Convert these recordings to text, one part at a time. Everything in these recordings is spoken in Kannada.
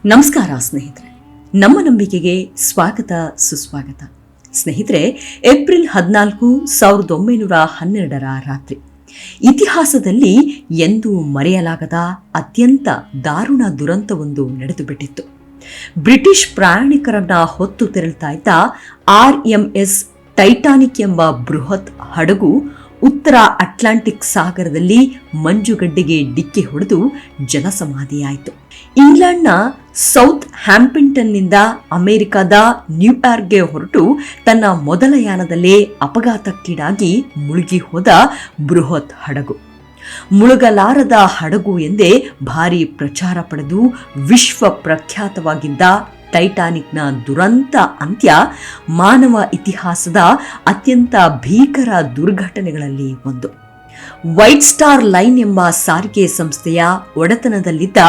ನಮಸ್ಕಾರ ಸ್ನೇಹಿತರೆ, ನಮ್ಮ ನಂಬಿಕೆಗೆ ಸ್ವಾಗತ ಸುಸ್ವಾಗತ. ಸ್ನೇಹಿತರೆ, ಏಪ್ರಿಲ್ 14, 1912 ರಾತ್ರಿ ಇತಿಹಾಸದಲ್ಲಿ ಎಂದೂ ಮರೆಯಲಾಗದ ಅತ್ಯಂತ ದಾರುಣ ದುರಂತವೊಂದು ನಡೆದುಬಿಟ್ಟಿತ್ತು. ಬ್ರಿಟಿಷ್ ಪ್ರಯಾಣಿಕರನ್ನ ಹೊತ್ತು ತೆರಳುತ್ತಾ ಇದ್ದ RMS ಟೈಟಾನಿಕ್ ಎಂಬ ಬೃಹತ್ ಹಡಗು ಉತ್ತರ ಅಟ್ಲಾಂಟಿಕ್ ಸಾಗರದಲ್ಲಿ ಮಂಜುಗಡ್ಡೆಗೆ ಡಿಕ್ಕಿ ಹೊಡೆದು ಜಲಸಮಾಧಿಯಾಯಿತು. ಇಂಗ್ಲೆಂಡ್ನ ಸೌತ್ ಹ್ಯಾಂಪ್ಟನ್ನಿಂದ ಅಮೆರಿಕದ ನ್ಯೂಯಾರ್ಕ್ಗೆ ಹೊರಟು ತನ್ನ ಮೊದಲ ಯಾನದಲ್ಲೇ ಅಪಘಾತಕ್ಕೀಡಾಗಿ ಮುಳುಗಿ ಹೋದ ಬೃಹತ್ ಹಡಗು. ಮುಳುಗಲಾರದ ಹಡಗು ಎಂದೇ ಭಾರೀ ಪ್ರಚಾರ ಪಡೆದು ವಿಶ್ವ ಪ್ರಖ್ಯಾತವಾಗಿದ್ದ ಟೈಟಾನಿಕ್ನ ದುರಂತ ಅಂತ್ಯ ಮಾನವ ಇತಿಹಾಸದ ಅತ್ಯಂತ ಭೀಕರ ದುರ್ಘಟನೆಗಳಲ್ಲಿ ಒಂದು. ವೈಟ್ ಸ್ಟಾರ್ ಲೈನ್ ಎಂಬ ಸಾರಿಗೆ ಸಂಸ್ಥೆಯ ಒಡೆತನದಲ್ಲಿದ್ದ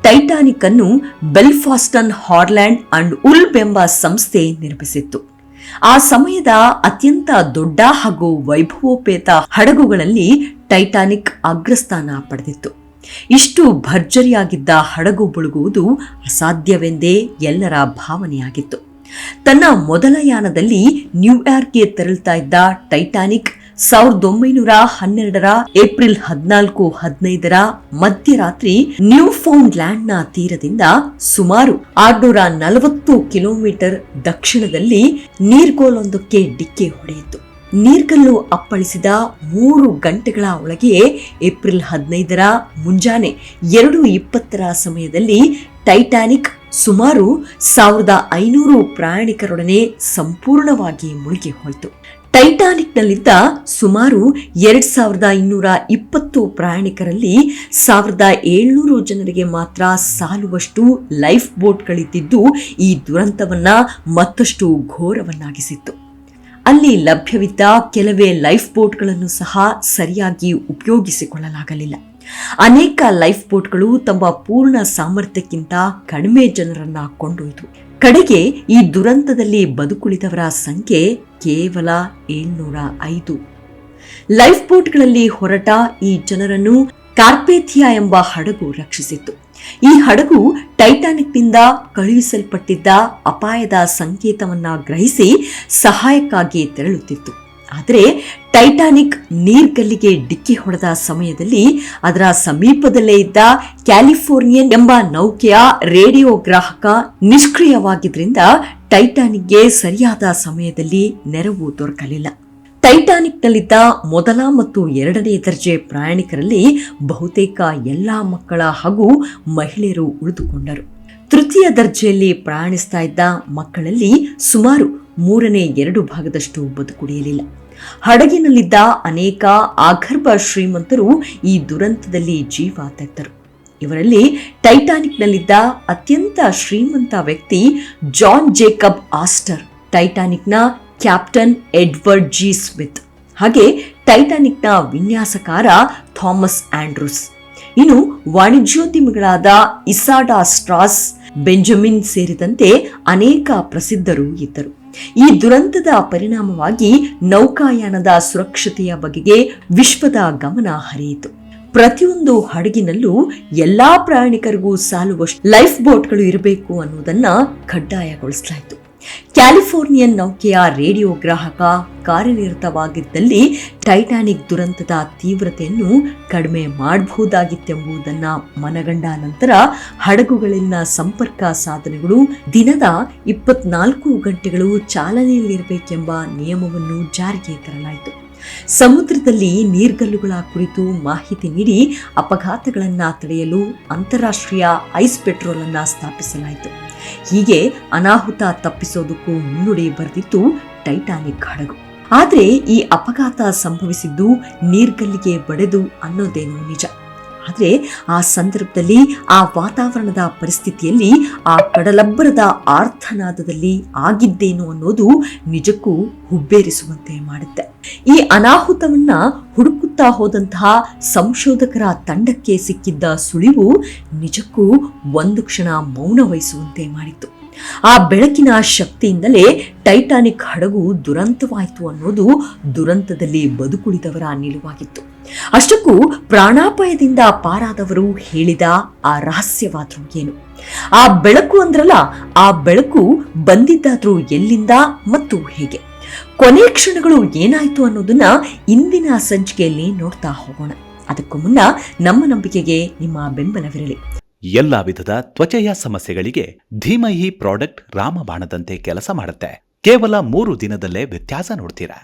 ಟೈಟಾನಿಕ್ ಅನ್ನು ಬೆಲ್ಫಾಸ್ಟನ್ ಹಾರ್ಲ್ಯಾಂಡ್ ಅಂಡ್ ಉಲ್ಬ್ ಎಂಬ ಸಂಸ್ಥೆ ನಿರ್ಮಿಸಿತ್ತು. ಆ ಸಮಯದ ಅತ್ಯಂತ ದೊಡ್ಡ ಹಾಗೂ ವೈಭವೋಪೇತ ಹಡಗುಗಳಲ್ಲಿ ಟೈಟಾನಿಕ್ ಅಗ್ರಸ್ಥಾನ ಪಡೆದಿತ್ತು. ಇಷ್ಟು ಭರ್ಜರಿಯಾಗಿದ್ದ ಹಡಗು ಮುಳುಗುವುದು ಅಸಾಧ್ಯವೆಂದೇ ಎಲ್ಲರ ಭಾವನೆಯಾಗಿತ್ತು. ತನ್ನ ಮೊದಲ ಯಾನದಲ್ಲಿ ನ್ಯೂಯಾರ್ಕ್ಗೆ ತೆರಳುತ್ತಾ ಇದ್ದ ಟೈಟಾನಿಕ್ 1912 ಏಪ್ರಿಲ್ 14, 15 ಮಧ್ಯರಾತ್ರಿ ನ್ಯೂಫೌಂಡ್ ಲ್ಯಾಂಡ್ನ ತೀರದಿಂದ ಸುಮಾರು 640 ಕಿಲೋಮೀಟರ್ ದಕ್ಷಿಣದಲ್ಲಿ ನೀರ್ಗೋಲೊಂದಕ್ಕೆ ಡಿಕ್ಕಿ ಹೊಡೆಯಿತು. ನೀರ್ಗಲ್ಲು ಅಪ್ಪಳಿಸಿದ 3 ಗಂಟೆಗಳ ಒಳಗೆಯೇ ಏಪ್ರಿಲ್ 15 ಮುಂಜಾನೆ 2:20 ಸಮಯದಲ್ಲಿ ಟೈಟಾನಿಕ್ ಸುಮಾರು 1500 ಪ್ರಯಾಣಿಕರೊಡನೆ ಸಂಪೂರ್ಣವಾಗಿ ಮುಳುಗಿ ಹೋಯಿತು. ಟೈಟಾನಿಕ್ನಲ್ಲಿದ್ದ ಸುಮಾರು 2220 ಪ್ರಯಾಣಿಕರಲ್ಲಿ 1700 ಜನರಿಗೆ ಮಾತ್ರ ಸಾಲುವಷ್ಟು ಲೈಫ್ ಬೋಟ್ಗಳಿದ್ದು ಈ ದುರಂತವನ್ನ ಮತ್ತಷ್ಟು ಘೋರವನ್ನಾಗಿಸಿತ್ತು. ಅಲ್ಲಿ ಲಭ್ಯವಿದ್ದ ಕೆಲವೇ ಲೈಫ್ ಬೋಟ್ಗಳನ್ನು ಸಹ ಸರಿಯಾಗಿ ಉಪಯೋಗಿಸಿಕೊಳ್ಳಲಾಗಲಿಲ್ಲ. ಅನೇಕ ಲೈಫ್ ಬೋಟ್ಗಳು ತಮ್ಮ ಪೂರ್ಣ ಸಾಮರ್ಥ್ಯಕ್ಕಿಂತ ಕಡಿಮೆ ಜನರನ್ನ ಕೊಂಡೊಯ್ದು. ಕಡೆಗೆ ಈ ದುರಂತದಲ್ಲಿ ಬದುಕುಳಿದವರ ಸಂಖ್ಯೆ ಕೇವಲ 705. ಲೈಫ್ ಬೋಟ್ಗಳಲ್ಲಿ ಹೊರಟ ಈ ಜನರನ್ನು ಕಾರ್ಪೇಥಿಯಾ ಎಂಬ ಹಡಗು ರಕ್ಷಿಸಿತ್ತು. ಈ ಹಡಗು ಟೈಟಾನಿಕ್ನಿಂದ ಕಳುಹಿಸಲ್ಪಟ್ಟಿದ್ದ ಅಪಾಯದ ಸಂಕೇತವನ್ನ ಗ್ರಹಿಸಿ ಸಹಾಯಕ್ಕಾಗಿ ತೆರಳುತ್ತಿತ್ತು. ಆದರೆ ಟೈಟಾನಿಕ್ ನೀರ್ಗಲ್ಲಿಗೆ ಡಿಕ್ಕಿ ಹೊಡೆದ ಸಮಯದಲ್ಲಿ ಅದರ ಸಮೀಪದಲ್ಲೇ ಇದ್ದ ಕ್ಯಾಲಿಫೋರ್ನಿಯನ್ ಎಂಬ ನೌಕೆಯ ರೇಡಿಯೋ ಗ್ರಾಹಕ ನಿಷ್ಕ್ರಿಯವಾಗಿದ್ದರಿಂದ ಟೈಟಾನಿಕ್ಗೆ ಸರಿಯಾದ ಸಮಯದಲ್ಲಿ ನೆರವು ದೊರಕಲಿಲ್ಲ. ಟೈಟಾನಿಕ್ನಲ್ಲಿದ್ದ ಮೊದಲ ಮತ್ತು 2ನೇ ದರ್ಜೆ ಪ್ರಯಾಣಿಕರಲ್ಲಿ ಬಹುತೇಕ ಎಲ್ಲಾ ಮಕ್ಕಳ ಹಾಗೂ ಮಹಿಳೆಯರು ಉಳಿದುಕೊಂಡರು. ತೃತೀಯ ದರ್ಜೆಯಲ್ಲಿ ಪ್ರಯಾಣಿಸ್ತಾ ಇದ್ದ ಮಕ್ಕಳಲ್ಲಿ ಸುಮಾರು 3ನೇ 2 ಭಾಗದಷ್ಟು ಬದುಕುಳಿಯಲಿಲ್ಲ. ಹಡಗಿನಲ್ಲಿದ್ದ ಅನೇಕ ಆಗರ್ಭ ಶ್ರೀಮಂತರು ಈ ದುರಂತದಲ್ಲಿ ಜೀವ ತೆತ್ತರು. ಇವರಲ್ಲಿ ಟೈಟಾನಿಕ್ನಲ್ಲಿದ್ದ ಅತ್ಯಂತ ಶ್ರೀಮಂತ ವ್ಯಕ್ತಿ ಜಾನ್ ಜೇಕಬ್ ಆಸ್ಟರ್, ಟೈಟಾನಿಕ್ನ ಕ್ಯಾಪ್ಟನ್ ಎಡ್ವರ್ಡ್ ಜಿ ಸ್ಮಿತ್, ಹಾಗೆ ಟೈಟಾನಿಕ್ನ ವಿನ್ಯಾಸಕಾರ ಥಾಮಸ್ ಆಂಡ್ರೂಸ್. ಇನ್ನು ವಾಣಿಜ್ಯೋದ್ಯಮಿಗಳಾದ ಇಸಾಡಾ ಸ್ಟ್ರಾಸ್, ಬೆಂಜಮಿನ್ ಸೇರಿದಂತೆ ಅನೇಕ ಪ್ರಸಿದ್ಧರು ಇದ್ದರು. ಈ ದುರಂತದ ಪರಿಣಾಮವಾಗಿ ನೌಕಾಯಾನದ ಸುರಕ್ಷತೆಯ ಬಗೆಗೆ ವಿಶ್ವದ ಗಮನ ಹರಿಯಿತು. ಪ್ರತಿಯೊಂದು ಹಡಗಿನಲ್ಲೂ ಎಲ್ಲಾ ಪ್ರಯಾಣಿಕರಿಗೂ ಸಾಲುವಷ್ಟು ಲೈಫ್ ಬೋಟ್ಗಳು ಇರಬೇಕು ಅನ್ನುವುದನ್ನ ಕಡ್ಡಾಯಗೊಳಿಸಲಾಯಿತು. ಕ್ಯಾಲಿಫೋರ್ನಿಯನ್ ನೌಕೆಯ ರೇಡಿಯೋ ಗ್ರಾಹಕ ಕಾರ್ಯನಿರತವಾಗಿದ್ದಲ್ಲಿ ಟೈಟಾನಿಕ್ ದುರಂತದ ತೀವ್ರತೆಯನ್ನು ಕಡಿಮೆ ಮಾಡಬಹುದಾಗಿತ್ತೆಂಬುದನ್ನ ಮನಗಂಡ ನಂತರ ಹಡಗುಗಳಲ್ಲಿನ ಸಂಪರ್ಕ ಸಾಧನಗಳು ದಿನದ 24 ಗಂಟೆಗಳು ಚಾಲನೆಯಲ್ಲಿರಬೇಕೆಂಬ ನಿಯಮವನ್ನು ಜಾರಿಗೆ ತರಲಾಯಿತು. ಸಮುದ್ರದಲ್ಲಿ ನೀರ್ಗಲ್ಲುಗಳ ಕುರಿತು ಮಾಹಿತಿ ನೀಡಿ ಅಪಘಾತಗಳನ್ನು ತಡೆಯಲು ಅಂತಾರಾಷ್ಟ್ರೀಯ ಐಸ್ ಪೆಟ್ರೋಲ್ ಅನ್ನು ಸ್ಥಾಪಿಸಲಾಯಿತು. ಹೀಗೆ ಅನಾಹುತ ತಪ್ಪಿಸೋದಕ್ಕೂ ಮುನ್ನುಡಿ ಬರೆದಿತ್ತು ಟೈಟಾನಿಕ್ ಹಡಗು. ಆದರೆ ಈ ಅಪಘಾತ ಸಂಭವಿಸಿದ್ದು ನೀರ್ಗಲ್ಲಿಗೆ ಬಡೆದು ಅನ್ನೋದೇನೋ ನಿಜ. ಆದರೆ ಆ ಸಂದರ್ಭದಲ್ಲಿ ಆ ವಾತಾವರಣದ ಪರಿಸ್ಥಿತಿಯಲ್ಲಿ ಆ ಕಡಲಬ್ಬರದ ಆರ್ತನಾದದಲ್ಲಿ ಆಗಿದ್ದೇನು ಅನ್ನೋದು ನಿಜಕ್ಕೂ ಹುಬ್ಬೇರಿಸುವಂತೆ ಮಾಡುತ್ತೆ. ಈ ಅನಾಹುತವನ್ನ ಹುಡುಕುತ್ತಾ ಹೋದಂತಹ ಸಂಶೋಧಕರ ತಂಡಕ್ಕೆ ಸಿಕ್ಕಿದ್ದ ಸುಳಿವು ನಿಜಕ್ಕೂ ಒಂದು ಕ್ಷಣ ಮೌನ ವಹಿಸುವಂತೆ ಮಾಡಿತ್ತು. ಆ ಬೆಳಕಿನ ಶಕ್ತಿಯಿಂದಲೇ ಟೈಟಾನಿಕ್ ಹಡಗು ದುರಂತವಾಯಿತು ಅನ್ನೋದು ದುರಂತದಲ್ಲಿ ಬದುಕುಳಿದವರ ನಿಲುವಾಗಿತ್ತು. ಅಷ್ಟಕ್ಕೂ ಪ್ರಾಣಾಪಾಯದಿಂದ ಪಾರಾದವರು ಹೇಳಿದ ಆ ರಹಸ್ಯವಾದ್ರು ಏನು? ಆ ಬೆಳಕು ಅಂದ್ರಲ್ಲ, ಆ ಬೆಳಕು ಬಂದಿದ್ದಾದ್ರೂ ಎಲ್ಲಿಂದ ಮತ್ತು ಹೇಗೆ, ಕೊನೆ ಕ್ಷಣಗಳು ಏನಾಯ್ತು ಅನ್ನೋದನ್ನ ಇಂದಿನ ಸಂಚಿಕೆಯಲ್ಲಿ ನೋಡ್ತಾ ಹೋಗೋಣ. ಅದಕ್ಕೂ ಮುನ್ನ ನಮ್ಮ ನಂಬಿಕೆಗೆ ನಿಮ್ಮ ಬೆಂಬಲವಿರಲಿ. ಎಲ್ಲಾ ವಿಧದ ತ್ವಚೆಯ ಸಮಸ್ಯೆಗಳಿಗೆ ಧೀಮಹಿ ಪ್ರಾಡಕ್ಟ್ ರಾಮಬಾಣದಂತೆ ಕೆಲಸ ಮಾಡುತ್ತೆ. ಕೇವಲ 3 ದಿನದಲ್ಲೇ ವ್ಯತ್ಯಾಸ ನೋಡ್ತೀರಾ.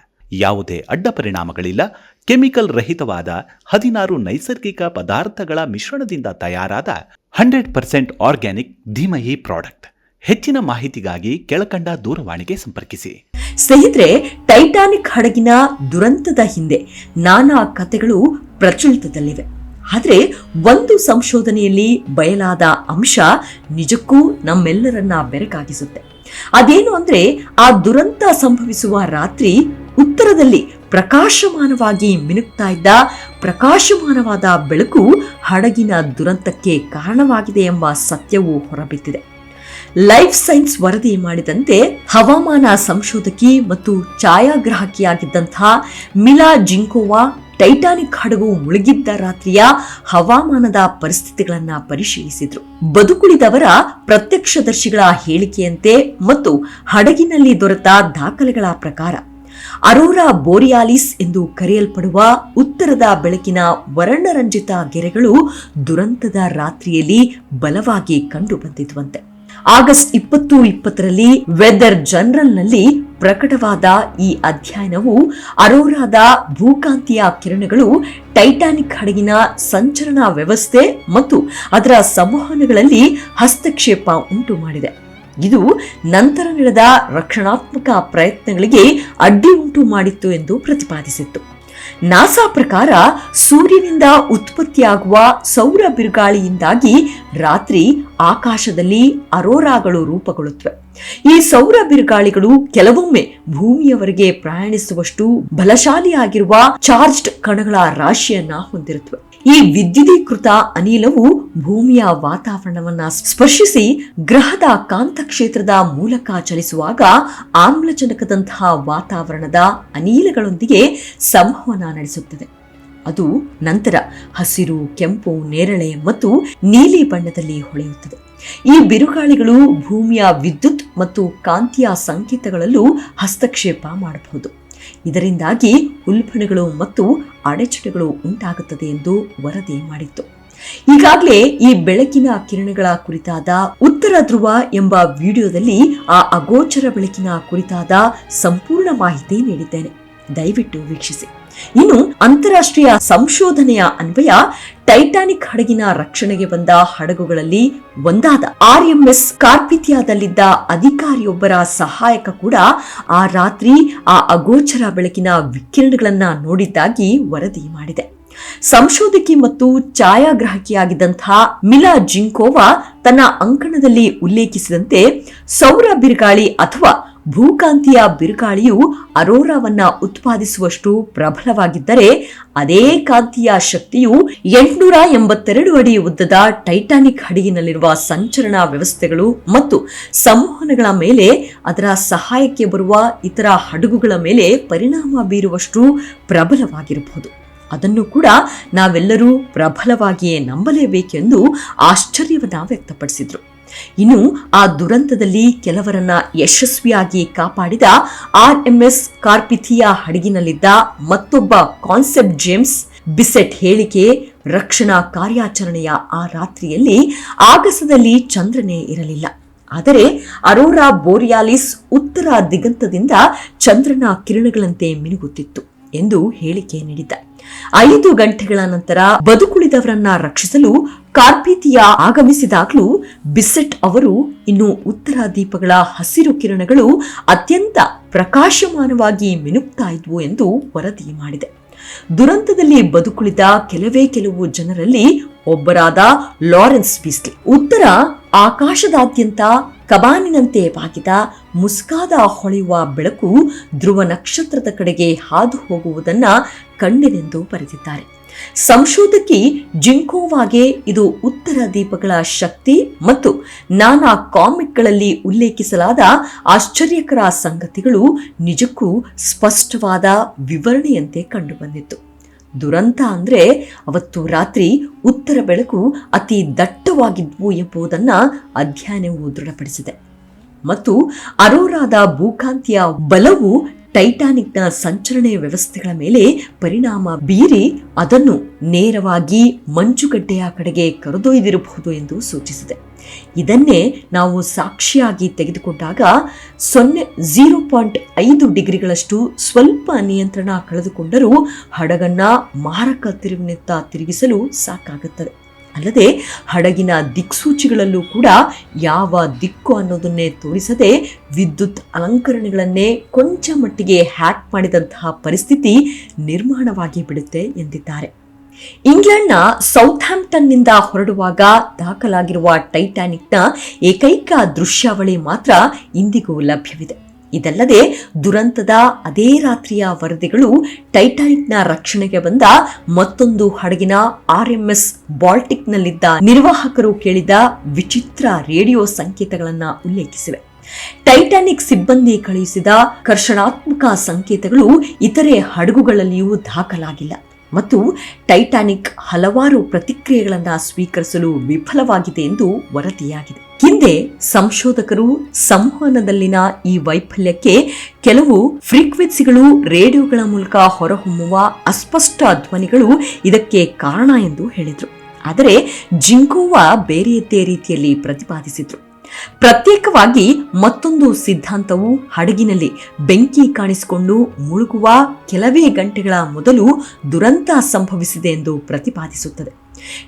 ಯಾವುದೇ ಅಡ್ಡ ಪರಿಣಾಮಗಳಿಲ್ಲ. ಕೆಮಿಕಲ್ ರಹಿತವಾದ 16 ನೈಸರ್ಗಿಕ ಪದಾರ್ಥಗಳ ಮಿಶ್ರಣದಿಂದ ತಯಾರಾದ 100% ಆರ್ಗ್ಯಾನಿಕ್ ಧೀಮಹಿ ಪ್ರಾಡಕ್ಟ್. ಹೆಚ್ಚಿನ ಮಾಹಿತಿಗಾಗಿ ಕೆಳಕಂಡ ದೂರವಾಣಿಗೆ ಸಂಪರ್ಕಿಸಿ. ಸ್ನೇಹಿತರೆ, ಟೈಟಾನಿಕ್ ಹಡಗಿನ ದುರಂತದ ಹಿಂದೆ ನಾನಾ ಕಥೆಗಳು ಪ್ರಚಲಿತದಲ್ಲಿವೆ. ಆದರೆ ಒಂದು ಸಂಶೋಧನೆಯಲ್ಲಿ ಬಯಲಾದ ಅಂಶ ನಿಜಕ್ಕೂ ನಮ್ಮೆಲ್ಲರನ್ನ ಬೆರಗಾಗಿಸುತ್ತೆ. ಅದೇನು ಅಂದ್ರೆ, ಆ ದುರಂತ ಸಂಭವಿಸುವ ರಾತ್ರಿ ಉತ್ತರದಲ್ಲಿ ಪ್ರಕಾಶಮಾನವಾಗಿ ಮಿನುಗ್ತಾ ಇದ್ದ ಪ್ರಕಾಶಮಾನವಾದ ಬೆಳಕು ಹಡಗಿನ ದುರಂತಕ್ಕೆ ಕಾರಣವಾಗಿದೆ ಎಂಬ ಸತ್ಯವು ಹೊರಬಿದ್ದಿದೆ. ಲೈಫ್ ಸೈನ್ಸ್ ವರದಿ ಮಾಡಿದಂತೆ ಹವಾಮಾನ ಸಂಶೋಧಕಿ ಮತ್ತು ಛಾಯಾಗ್ರಾಹಕಿಯಾಗಿದ್ದಂತಹ ಮಿಲಾ ಜಿಂಕೋವಾ ಟೈಟಾನಿಕ್ ಹಡಗು ಮುಳುಗಿದ್ದ ರಾತ್ರಿಯ ಹವಾಮಾನದ ಪರಿಸ್ಥಿತಿಗಳನ್ನ ಪರಿಶೀಲಿಸಿದ್ರು. ಬದುಕುಳಿದವರ ಪ್ರತ್ಯಕ್ಷದರ್ಶಿಗಳ ಹೇಳಿಕೆಯಂತೆ ಮತ್ತು ಹಡಗಿನಲ್ಲಿ ದೊರೆತ ದಾಖಲೆಗಳ ಪ್ರಕಾರ ಅರೋರಾ ಬೋರಿಯಾಲಿಸ್ ಎಂದು ಕರೆಯಲ್ಪಡುವ ಉತ್ತರದ ಬೆಳಕಿನ ವರ್ಣರಂಜಿತ ಗೆರೆಗಳು ದುರಂತದ ರಾತ್ರಿಯಲ್ಲಿ ಬಲವಾಗಿ ಕಂಡು ಬಂದಿದ್ವಂತೆ. ಆಗಸ್ಟ್ 2020ರಲ್ಲಿ ವೆದರ್ ಜರ್ನಲ್ನಲ್ಲಿ ಪ್ರಕಟವಾದ ಈ ಅಧ್ಯಯನವು ಅರೋರಾದ ಭೂಕಾಂತೀಯ ಕಿರಣಗಳು ಟೈಟಾನಿಕ್ ಹಡಗಿನ ಸಂಚಲನಾ ವ್ಯವಸ್ಥೆ ಮತ್ತು ಅದರ ಸಂವಹನಗಳಲ್ಲಿ ಹಸ್ತಕ್ಷೇಪ ಉಂಟು ಮಾಡಿದೆ. ಇದು ನಂತರ ನಡೆದ ರಕ್ಷಣಾತ್ಮಕ ಪ್ರಯತ್ನಗಳಿಗೆ ಅಡ್ಡಿ ಉಂಟು ಮಾಡಿತ್ತು ಎಂದು ಪ್ರತಿಪಾದಿಸಿತ್ತು. ನಾಸಾ ಪ್ರಕಾರ ಸೂರ್ಯನಿಂದ ಉತ್ಪತ್ತಿಯಾಗುವ ಸೌರ ಬಿರುಗಾಳಿಯಿಂದಾಗಿ ರಾತ್ರಿ ಆಕಾಶದಲ್ಲಿ ಅರೋರಾಗಳು ರೂಪುಗೊಳ್ಳುತ್ತವೆ. ಈ ಸೌರ ಬಿರುಗಾಳಿಗಳು ಕೆಲವೊಮ್ಮೆ ಭೂಮಿಯವರೆಗೆ ಪ್ರಯಾಣಿಸುವಷ್ಟು ಬಲಶಾಲಿಯಾಗಿರುವ ಚಾರ್ಜ್ಡ್ ಕಣಗಳ ರಾಶಿಯನ್ನ ಹೊಂದಿರುತ್ತವೆ. ಈ ವಿದ್ಯುದೀಕೃತ ಅನಿಲವು ಭೂಮಿಯ ವಾತಾವರಣವನ್ನ ಸ್ಪರ್ಶಿಸಿ ಗ್ರಹದ ಕಾಂತಕ್ಷೇತ್ರದ ಮೂಲಕ ಚಲಿಸುವಾಗ ಆಮ್ಲಜನಕದಂತಹ ವಾತಾವರಣದ ಅನಿಲಗಳೊಂದಿಗೆ ಸಂವಹನ ನಡೆಸುತ್ತದೆ. ಅದು ನಂತರ ಹಸಿರು, ಕೆಂಪು, ನೇರಳೆ ಮತ್ತು ನೀಲಿ ಬಣ್ಣದಲ್ಲಿ ಹೊಳೆಯುತ್ತದೆ. ಈ ಬಿರುಗಾಳಿಗಳು ಭೂಮಿಯ ವಿದ್ಯುತ್ ಮತ್ತು ಕಾಂತೀಯ ಸಂಕೇತಗಳಲ್ಲೂ ಹಸ್ತಕ್ಷೇಪ ಮಾಡಬಹುದು. ಇದರಿಂದಾಗಿ ಉಲ್ಬಣಗಳು ಮತ್ತು ಅಡೆತಡೆಗಳು ಉಂಟಾಗುತ್ತದೆ ಎಂದು ವರದಿ ಮಾಡಿತ್ತು. ಈಗಾಗಲೇ ಈ ಬೆಳಕಿನ ಕಿರಣಗಳ ಕುರಿತಾದ ಉತ್ತರ ಧ್ರುವ ಎಂಬ ವಿಡಿಯೋದಲ್ಲಿ ಆ ಅಗೋಚರ ಬೆಳಕಿನ ಕುರಿತಾದ ಸಂಪೂರ್ಣ ಮಾಹಿತಿ ನೀಡಿದ್ದೇನೆ, ದಯವಿಟ್ಟು ವೀಕ್ಷಿಸಿ. ಇನ್ನು ಅಂತಾರಾಷ್ಟ್ರೀಯ ಸಂಶೋಧನೆಯ ಅನ್ವಯ ಟೈಟಾನಿಕ್ ಹಡಗಿನ ರಕ್ಷಣೆಗೆ ಬಂದ ಹಡಗುಗಳಲ್ಲಿ ಒಂದಾದ RMS ಕಾರ್ಪಿಥಿಯಾದಲ್ಲಿದ್ದ ಅಧಿಕಾರಿಯೊಬ್ಬರ ಸಹಾಯಕ ಕೂಡ ಆ ರಾತ್ರಿ ಆ ಅಗೋಚರ ಬೆಳಕಿನ ವಿಕಿರಣಗಳನ್ನ ನೋಡಿದ್ದಾಗಿ ವರದಿ ಮಾಡಿದೆ. ಸಂಶೋಧಕಿ ಮತ್ತು ಛಾಯಾಗ್ರಾಹಕಿಯಾಗಿದ್ದಂತಹ ಮಿಲಾ ಜಿಂಕೋವಾ ತನ್ನ ಅಂಕಣದಲ್ಲಿ ಉಲ್ಲೇಖಿಸಿದಂತೆ ಸೌರ ಬಿರುಗಾಳಿ ಅಥವಾ ಭೂಕಾಂತೀಯ ಬಿರುಗಾಳಿಯು ಅರೋರಾವನ್ನ ಉತ್ಪಾದಿಸುವಷ್ಟು ಪ್ರಬಲವಾಗಿದ್ದರೆ ಅದೇ ಕಾಂತೀಯ ಶಕ್ತಿಯು 882 ಅಡಿ ಉದ್ದದ ಟೈಟಾನಿಕ್ ಹಡಗಿನಲ್ಲಿರುವ ಸಂಚಲನಾ ವ್ಯವಸ್ಥೆಗಳು ಮತ್ತು ಸಂವಹನಗಳ ಮೇಲೆ, ಅದರ ಸಹಾಯಕ್ಕೆ ಬರುವ ಇತರ ಹಡಗುಗಳ ಮೇಲೆ ಪರಿಣಾಮ ಬೀರುವಷ್ಟು ಪ್ರಬಲವಾಗಿರಬಹುದು. ಅದನ್ನು ಕೂಡ ನಾವೆಲ್ಲರೂ ಪ್ರಬಲವಾಗಿಯೇ ನಂಬಲೇಬೇಕೆಂದು ಆಶ್ಚರ್ಯವನ್ನ ವ್ಯಕ್ತಪಡಿಸಿದ್ರು. ಇನ್ನು ಆ ದುರಂತದಲ್ಲಿ ಕೆಲವರನ್ನ ಯಶಸ್ವಿಯಾಗಿ ಕಾಪಾಡಿದ RMS ಕಾರ್ಪಿಥಿಯಾ ಹಡಗಿನಲ್ಲಿದ್ದ ಮತ್ತೊಬ್ಬ ಕಾನ್ಸೆಪ್ಟ್ ಜೇಮ್ಸ್ ಬಿಸೆಟ್ ಹೇಳಿಕೆ, ರಕ್ಷಣಾ ಕಾರ್ಯಾಚರಣೆಯ ಆ ರಾತ್ರಿಯಲ್ಲಿ ಆಗಸದಲ್ಲಿ ಚಂದ್ರನೇ ಇರಲಿಲ್ಲ, ಆದರೆ ಅರೋರಾ ಬೋರಿಯಾಲಿಸ್ ಉತ್ತರ ದಿಗಂತದಿಂದ ಚಂದ್ರನ ಕಿರಣಗಳಂತೆ ಮಿನುಗುತ್ತಿತ್ತು ಎಂದು ಹೇಳಿಕೆ ನೀಡಿದ್ದ. 5 ಗಂಟೆಗಳ ನಂತರ ಬದುಕುಳಿದವರನ್ನ ರಕ್ಷಿಸಲು ಕಾರ್ಪಿಥಿಯಾ ಆಗಮಿಸಿದಾಗಲೂ ಬಿಸೆಟ್ ಅವರು ಇನ್ನು ಉತ್ತರ ದೀಪಗಳ ಹಸಿರು ಕಿರಣಗಳು ಅತ್ಯಂತ ಪ್ರಕಾಶಮಾನವಾಗಿ ಮಿನುಗ್ತಾ ಇದ್ವು ಎಂದು ವರದಿ ಮಾಡಿದೆ. ದುರಂತದಲ್ಲಿ ಬದುಕುಳಿದ ಕೆಲವು ಜನರಲ್ಲಿ ಒಬ್ಬರಾದ ಲಾರೆನ್ಸ್ ಬೀಸ್ಲಿ ಉತ್ತರ ಆಕಾಶದಾದ್ಯಂತ ಕಬಾನಿನಂತೆ ಬಾಗಿದ ಮುಸ್ಕಾದ ಹೊಳೆಯುವ ಬೆಳಕು ಧ್ರುವ ನಕ್ಷತ್ರದ ಕಡೆಗೆ ಹಾದು ಹೋಗುವುದನ್ನ ಕಂಡೆನೆಂದು ಬರೆದಿದ್ದಾರೆ. ಸಂಶೋಧಕಿ ಜಿಂಕೋವಾಗೆ ಇದು ಉತ್ತರ ದೀಪಗಳ ಶಕ್ತಿ ಮತ್ತು ನಾನಾ ಕಾಮಿಕ್ಗಳಲ್ಲಿ ಉಲ್ಲೇಖಿಸಲಾದ ಆಶ್ಚರ್ಯಕರ ಸಂಗತಿಗಳು ನಿಜಕ್ಕೂ ಸ್ಪಷ್ಟವಾದ ವಿವರಣೆಯಂತೆ ಕಂಡುಬಂದಿತ್ತು. ದುರಂತ ಅಂದ್ರೆ ಅವತ್ತು ರಾತ್ರಿ ಉತ್ತರ ಬೆಳಕು ಅತಿ ದಟ್ಟವಾಗಿದ್ವು ಎಂಬುದನ್ನ ಅಧ್ಯಯನವು ದೃಢಪಡಿಸಿದೆ. ಮತ್ತು ಅರೋರಾದ ಭೂಕಾಂತೀಯ ಬಲವು ಟೈಟಾನಿಕ್ನ ಸಂಚರಣೆ ವ್ಯವಸ್ಥೆಗಳ ಮೇಲೆ ಪರಿಣಾಮ ಬೀರಿ ಅದನ್ನು ನೇರವಾಗಿ ಮಂಜುಗಡ್ಡೆಯ ಕಡೆಗೆ ಕರೆದೊಯ್ದಿರಬಹುದು ಎಂದು ಸೂಚಿಸಿದೆ. ಇದನ್ನೇ ನಾವು ಸಾಕ್ಷಿಯಾಗಿ ತೆಗೆದುಕೊಂಡಾಗ 0.5 ಡಿಗ್ರಿಗಳಷ್ಟು ಸ್ವಲ್ಪ ನಿಯಂತ್ರಣ ಕಳೆದುಕೊಂಡರೂ ಹಡಗನ್ನ ಮಾರಕ ತಿರುವಿನತ್ತ ತಿರುಗಿಸಲು ಸಾಕಾಗುತ್ತದೆ. ಅಲ್ಲದೆ ಹಡಗಿನ ದಿಕ್ಸೂಚಿಗಳಲ್ಲೂ ಕೂಡ ಯಾವ ದಿಕ್ಕು ಅನ್ನೋದನ್ನೇ ತೋರಿಸದೆ ವಿದ್ಯುತ್ ಅಲಂಕರಣೆಗಳನ್ನೇ ಕೊಂಚ ಮಟ್ಟಿಗೆ ಹ್ಯಾಕ್ ಮಾಡಿದಂತಹ ಪರಿಸ್ಥಿತಿ ನಿರ್ಮಾಣವಾಗಿ ಬಿಡುತ್ತೆ ಎಂದಿದ್ದಾರೆ. ಇಂಗ್ಲೆಂಡ್ನ ಸೌಥ್ಯಾಂಪ್ಟನ್ನಿಂದ ಹೊರಡುವಾಗ ದಾಖಲಾಗಿರುವ ಟೈಟಾನಿಕ್ನ ಏಕೈಕ ದೃಶ್ಯಾವಳಿ ಮಾತ್ರ ಇಂದಿಗೂ ಲಭ್ಯವಿದೆ. ಇದಲ್ಲದೆ ದುರಂತದ ಅದೇ ರಾತ್ರಿಯ ವರದಿಗಳು ಟೈಟಾನಿಕ್ನ ರಕ್ಷಣೆಗೆ ಬಂದ ಮತ್ತೊಂದು ಹಡಗಿನ RMS ಬಾಲ್ಟಿಕ್ನಲ್ಲಿದ್ದ ನಿರ್ವಾಹಕರು ಕೇಳಿದ ವಿಚಿತ್ರ ರೇಡಿಯೋ ಸಂಕೇತಗಳನ್ನು ಉಲ್ಲೇಖಿಸಿವೆ. ಟೈಟಾನಿಕ್ ಸಿಬ್ಬಂದಿ ಕಳುಹಿಸಿದ ಕರ್ಷಣಾತ್ಮಕ ಸಂಕೇತಗಳು ಇತರೆ ಹಡಗುಗಳಲ್ಲಿಯೂ ದಾಖಲಾಗಿಲ್ಲ ಮತ್ತು ಟೈಟಾನಿಕ್ ಹಲವಾರು ಪ್ರತಿಕ್ರಿಯೆಗಳನ್ನು ಸ್ವೀಕರಿಸಲು ವಿಫಲವಾಗಿದೆ ಎಂದು ವರದಿಯಾಗಿದೆ. ಹಿಂದೆ ಸಂಶೋಧಕರು ಸಂವಹನದಲ್ಲಿನ ಈ ವೈಫಲ್ಯಕ್ಕೆ ಕೆಲವು ಫ್ರೀಕ್ವೆನ್ಸಿಗಳು ರೇಡಿಯೋಗಳ ಮೂಲಕ ಹೊರಹೊಮ್ಮುವ ಅಸ್ಪಷ್ಟ ಧ್ವನಿಗಳು ಇದಕ್ಕೆ ಕಾರಣ ಎಂದು ಹೇಳಿದರು. ಆದರೆ ಜಿಂಕೋವಾ ಬೇರೆಯದ್ದೇ ರೀತಿಯಲ್ಲಿ ಪ್ರತಿಪಾದಿಸಿದ್ರು. ಪ್ರತ್ಯೇಕವಾಗಿ ಮತ್ತೊಂದು ಸಿದ್ಧಾಂತವು ಹಡಗಿನಲ್ಲಿ ಬೆಂಕಿ ಕಾಣಿಸಿಕೊಂಡು ಮುಳುಗುವ ಕೆಲವೇ ಗಂಟೆಗಳ ಮೊದಲು ದುರಂತ ಸಂಭವಿಸಿದೆ ಎಂದು ಪ್ರತಿಪಾದಿಸುತ್ತದೆ.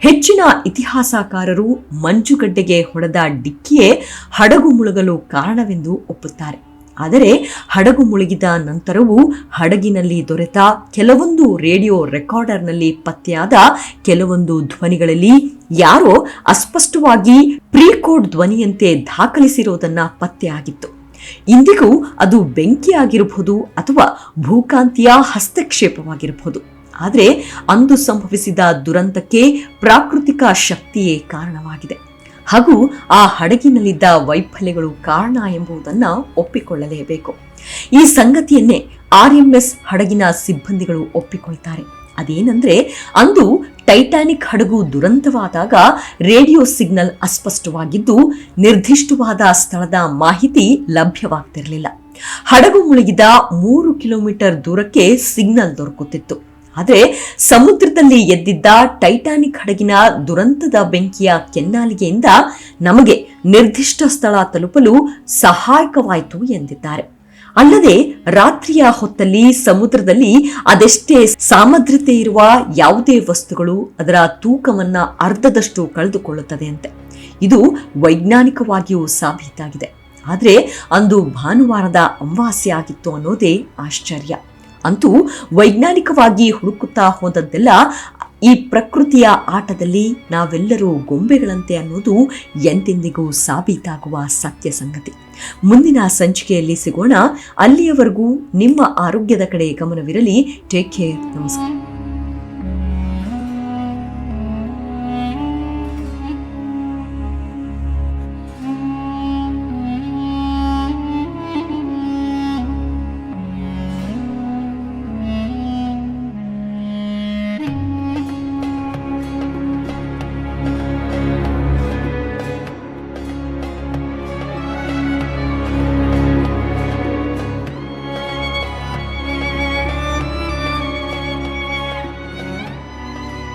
ಹೆಚ್ಚಿನ ಇತಿಹಾಸಕಾರರು ಮಂಜುಗಡ್ಡೆಗೆ ಹೊಡೆದ ಡಿಕ್ಕಿಯೇ ಹಡಗು ಮುಳುಗಲು ಕಾರಣವೆಂದು ಒಪ್ಪುತ್ತಾರೆ. ಆದರೆ ಹಡಗು ಮುಳುಗಿದ ನಂತರವೂ ಹಡಗಿನಲ್ಲಿ ದೊರೆತ ಕೆಲವೊಂದು ರೇಡಿಯೋ ರೆಕಾರ್ಡರ್ನಲ್ಲಿ ಪತ್ತೆಯಾದ ಕೆಲವೊಂದು ಧ್ವನಿಗಳಲ್ಲಿ ಯಾರೋ ಅಸ್ಪಷ್ಟವಾಗಿ ಪ್ರೀಕೋಡ್ ಧ್ವನಿಯಂತೆ ದಾಖಲಿಸಿರುವುದನ್ನ ಪತ್ತೆಯಾಗಿತ್ತು. ಇಂದಿಗೂ ಅದು ಬೆಂಕಿಯಾಗಿರಬಹುದು ಅಥವಾ ಭೂಕಾಂತೀಯ ಹಸ್ತಕ್ಷೇಪವಾಗಿರಬಹುದು. ಆದರೆ ಅಂದು ಸಂಭವಿಸಿದ ದುರಂತಕ್ಕೆ ಪ್ರಾಕೃತಿಕ ಶಕ್ತಿಯೇ ಕಾರಣವಾಗಿದೆ ಹಾಗೂ ಆ ಹಡಗಿನಲ್ಲಿದ್ದ ವೈಫಲ್ಯಗಳು ಕಾರಣ ಎಂಬುದನ್ನು ಒಪ್ಪಿಕೊಳ್ಳಲೇಬೇಕು. ಈ ಸಂಗತಿಯನ್ನೇ RMS ಹಡಗಿನ ಸಿಬ್ಬಂದಿಗಳು ಒಪ್ಪಿಕೊಳ್ತಾರೆ. ಅದೇನೆಂದ್ರೆ, ಅಂದು ಟೈಟಾನಿಕ್ ಹಡಗು ದುರಂತವಾದಾಗ ರೇಡಿಯೋ ಸಿಗ್ನಲ್ ಅಸ್ಪಷ್ಟವಾಗಿದ್ದು ನಿರ್ದಿಷ್ಟವಾದ ಸ್ಥಳದ ಮಾಹಿತಿ ಲಭ್ಯವಾಗ್ತಿರಲಿಲ್ಲ. ಹಡಗು ಮುಳುಗಿದ 3 ಕಿಲೋಮೀಟರ್ ದೂರಕ್ಕೆ ಸಿಗ್ನಲ್ ದೊರಕುತ್ತಿತ್ತು. ಆದರೆ ಸಮುದ್ರದಲ್ಲಿ ಎದ್ದಿದ್ದ ಟೈಟಾನಿಕ್ ಹಡಗಿನ ದುರಂತದ ಬೆಂಕಿಯ ಕೆನ್ನಾಲಿಗೆಯಿಂದ ನಮಗೆ ನಿರ್ದಿಷ್ಟ ಸ್ಥಳ ತಲುಪಲು ಸಹಾಯಕವಾಯಿತು ಎಂದಿದ್ದಾರೆ. ಅಲ್ಲದೆ ರಾತ್ರಿಯ ಹೊತ್ತಲ್ಲಿ ಸಮುದ್ರದಲ್ಲಿ ಅದೆಷ್ಟೇ ಸಾಮರ್ಥ್ಯತೆ ಇರುವ ಯಾವುದೇ ವಸ್ತುಗಳು ಅದರ ತೂಕವನ್ನ ಅರ್ಧದಷ್ಟು ಕಳೆದುಕೊಳ್ಳುತ್ತದೆ ಅಂತೆ. ಇದು ವೈಜ್ಞಾನಿಕವಾಗಿಯೂ ಸಾಬೀತಾಗಿದೆ. ಆದರೆ ಅಂದು ಭಾನುವಾರದ ಅಮಾವಾಸ್ಯೆ ಆಗಿತ್ತು ಅನ್ನೋದೇ ಆಶ್ಚರ್ಯ. ಅಂತೂ ವೈಜ್ಞಾನಿಕವಾಗಿ ಹುಡುಕುತ್ತಾ ಹೋದದ್ದೆಲ್ಲ ಈ ಪ್ರಕೃತಿಯ ಆಟದಲ್ಲಿ ನಾವೆಲ್ಲರೂ ಗೊಂಬೆಗಳಂತೆ ಅನ್ನೋದು ಎಂದೆಂದಿಗೂ ಸಾಬೀತಾಗುವ ಸತ್ಯ ಸಂಗತಿ. ಮುಂದಿನ ಸಂಚಿಕೆಯಲ್ಲಿ ಸಿಗೋಣ. ಅಲ್ಲಿಯವರೆಗೂ ನಿಮ್ಮ ಆರೋಗ್ಯದ ಕಡೆ ಗಮನವಿರಲಿ. Take care. ನಮಸ್ಕಾರ.